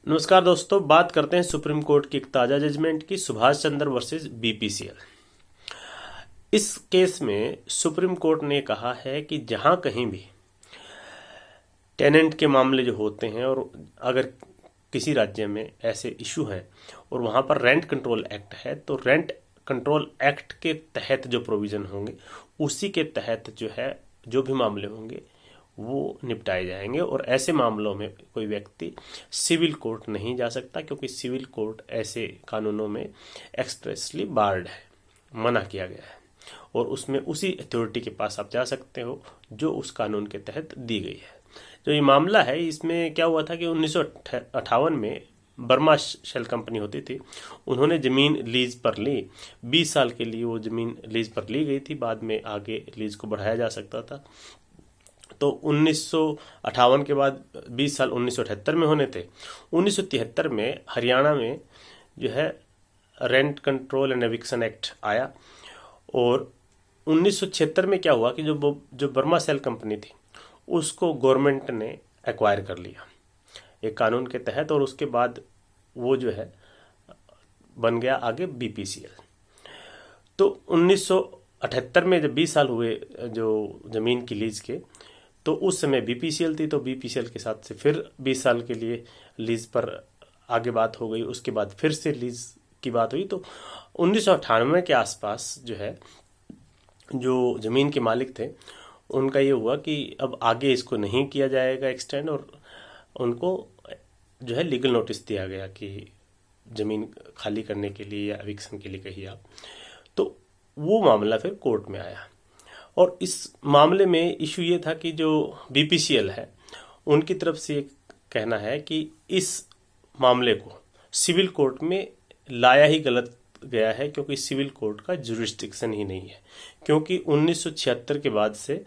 नमस्कार दोस्तों, बात करते हैं सुप्रीम कोर्ट की एक ताज़ा जजमेंट की, सुभाष चंद्र वर्सेस बीपीसीएल। इस केस में सुप्रीम कोर्ट ने कहा है कि जहां कहीं भी टेनेंट के मामले जो होते हैं और अगर किसी राज्य में ऐसे इशू हैं और वहां पर रेंट कंट्रोल एक्ट है तो रेंट कंट्रोल एक्ट के तहत जो प्रोविज़न होंगे उसी के तहत जो है जो भी मामले होंगे वो निपटाए जाएंगे। और ऐसे मामलों में कोई व्यक्ति सिविल कोर्ट नहीं जा सकता, क्योंकि सिविल कोर्ट ऐसे कानूनों में एक्सप्रेसली बार्ड है, मना किया गया है और उसमें उसी अथॉरिटी के पास आप जा सकते हो जो उस कानून के तहत दी गई है। जो ये मामला है इसमें क्या हुआ था कि 1958 में बर्मा शेल कंपनी होती थी, उन्होंने ज़मीन लीज पर ली। 20 साल के लिए वो ज़मीन लीज पर ली गई थी, बाद में आगे लीज को बढ़ाया जा सकता था। तो 1958 के बाद 20 साल 1978 में होने थे। 1973 में हरियाणा में जो है rent control and eviction act आया और 1976 में क्या हुआ कि जो बर्मा सेल कंपनी थी उसको गवर्नमेंट ने एक्वायर कर लिया एक कानून के तहत, और उसके बाद वो जो है बन गया आगे बीपीसीएल। तो 1978 में जब 20 साल हुए जो ज़मीन की लीज के, तो उस समय बीपीसीएल थी, तो बीपीसीएल के साथ से फिर 20 साल के लिए लीज पर आगे बात हो गई। उसके बाद फिर से लीज की बात हुई। तो 1998 के आसपास जो है जो ज़मीन के मालिक थे उनका ये हुआ कि अब आगे इसको नहीं किया जाएगा एक्सटेंड, और उनको जो है लीगल नोटिस दिया गया कि ज़मीन खाली करने के लिए या एविक्शन के लिए कहिए आप। तो वो मामला फिर कोर्ट में आया और इस मामले में इशू ये था कि जो बीपीसीएल है उनकी तरफ से ये कहना है कि इस मामले को सिविल कोर्ट में लाया ही गलत गया है, क्योंकि सिविल कोर्ट का जुरिस्डिक्शन ही नहीं है। क्योंकि 1976 के बाद से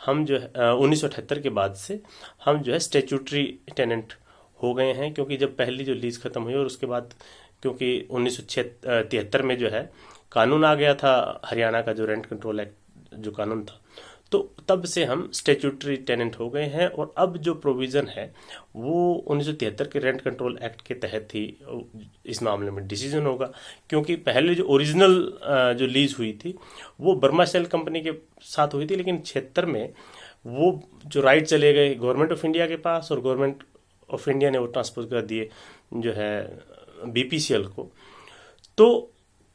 हम जो है 1978 के बाद से हम जो है स्टैट्यूटरी टेनेंट हो गए हैं, क्योंकि जब पहली जो लीज खत्म हुई और उसके बाद क्योंकि 1973 में जो है कानून आ गया था हरियाणा का, जो रेंट कंट्रोल एक्ट जो कानून था, तो तब से हम स्टैट्यूटरी टेनेंट हो गए हैं। और अब जो प्रोविज़न है वो 1973 के रेंट कंट्रोल एक्ट के तहत ही इस मामले में डिसीजन होगा, क्योंकि पहले जो ओरिजिनल जो लीज हुई थी वो बर्मा शेल कंपनी के साथ हुई थी, लेकिन 76 में वो जो राइट चले गए गवर्नमेंट ऑफ इंडिया के पास और गवर्नमेंट ऑफ इंडिया ने वो ट्रांसफर कर दिए जो है बीपीसीएल को। तो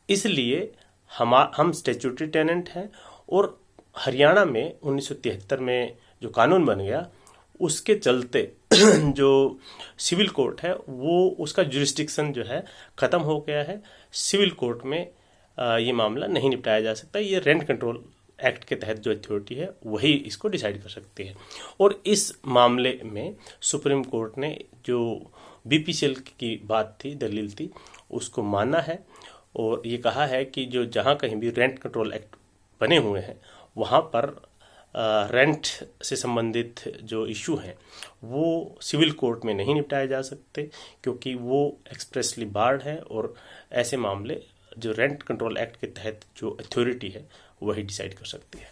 इसलिए हम स्टैट्यूटरी टेनेंट हैं और हरियाणा में 1973 में जो कानून बन गया उसके चलते जो सिविल कोर्ट है वो उसका जुरिस्डिक्शन जो है ख़त्म हो गया है। सिविल कोर्ट में ये मामला नहीं निपटाया जा सकता। ये रेंट कंट्रोल एक्ट के तहत जो अथॉरिटी है वही इसको डिसाइड कर सकती है। और इस मामले में सुप्रीम कोर्ट ने जो बीपीसीएल की बात थी, दलील थी, उसको माना है और ये कहा है कि जो जहाँ कहीं भी रेंट कंट्रोल एक्ट बने हुए हैं वहाँ पर रेंट से संबंधित जो इशू हैं वो सिविल कोर्ट में नहीं निपटाए जा सकते, क्योंकि वो एक्सप्रेसली बार्ड है और ऐसे मामले जो रेंट कंट्रोल एक्ट के तहत जो अथॉरिटी है वही डिसाइड कर सकती है।